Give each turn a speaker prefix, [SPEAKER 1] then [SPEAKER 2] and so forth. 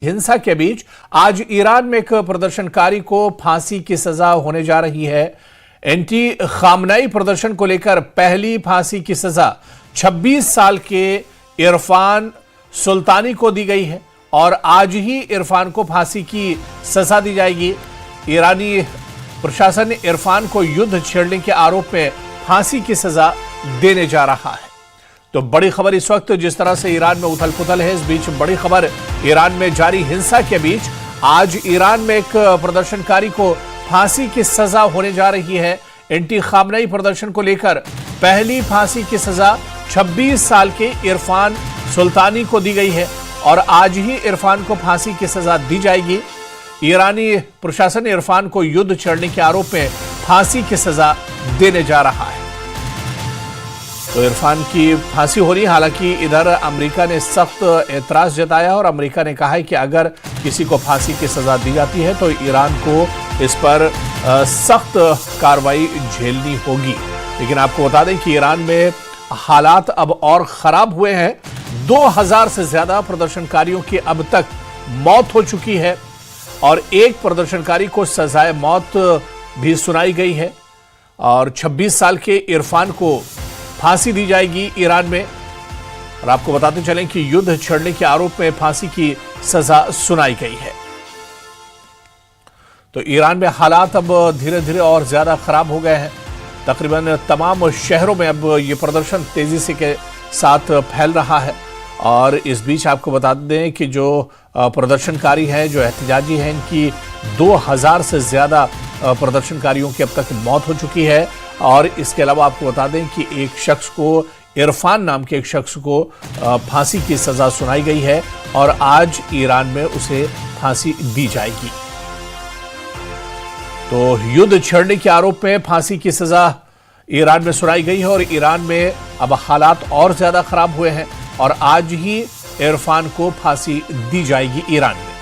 [SPEAKER 1] हिंसा के बीच आज ईरान में एक प्रदर्शनकारी को फांसी की सजा होने जा रही है। एंटी खामनेई प्रदर्शन को लेकर पहली फांसी की सजा 26 साल के इरफान सुल्तानी को दी गई है और आज ही इरफान को फांसी की सजा दी जाएगी। ईरानी प्रशासन इरफान को युद्ध छेड़ने के आरोप में फांसी की सजा देने जा रहा है। तो बड़ी खबर इस वक्त जिस तरह से ईरान में उथल पुथल है, इस बीच बड़ी खबर ईरान में जारी हिंसा के बीच आज ईरान में एक प्रदर्शनकारी को फांसी की सजा होने जा रही है। एंटी खामनेई प्रदर्शन को लेकर पहली फांसी की सजा 26 साल के इरफान सुल्तानी को दी गई है और आज ही इरफान को फांसी की सजा दी जाएगी। ईरानी प्रशासन इरफान को युद्ध छेड़ने के आरोप में फांसी की सजा देने जा रहा है। तो इरफान की फांसी हो रही है। हालांकि इधर अमेरिका ने सख्त एतराज जताया और अमेरिका ने कहा है कि अगर किसी को फांसी की सजा दी जाती है तो ईरान को इस पर सख्त कार्रवाई झेलनी होगी। लेकिन आपको बता दें कि ईरान में हालात अब और खराब हुए हैं। 2000 से ज्यादा प्रदर्शनकारियों की अब तक मौत हो चुकी है और एक प्रदर्शनकारी को सजाए मौत भी सुनाई गई है और 26 साल के इरफान को फांसी दी जाएगी ईरान में। और आपको बताते चलें कि युद्ध छेड़ने के आरोप में फांसी की सजा सुनाई गई है। तो ईरान में हालात अब धीरे धीरे और ज्यादा खराब हो गए हैं। तकरीबन तमाम शहरों में अब ये प्रदर्शन तेजी से के साथ फैल रहा है। और इस बीच आपको बता दें कि जो प्रदर्शनकारी हैं, जो एहतजाजी हैं, इनकी 2000 से ज्यादा प्रदर्शनकारियों की अब तक मौत हो चुकी है। और इसके अलावा आपको बता दें कि एक शख्स को, इरफान नाम के एक शख्स को फांसी की सजा सुनाई गई है और आज ईरान में उसे फांसी दी जाएगी। तो युद्ध छेड़ने के आरोप में फांसी की सजा ईरान में सुनाई गई है और ईरान में अब हालात और ज्यादा खराब हुए हैं और आज ही इरफान को फांसी दी जाएगी ईरान में।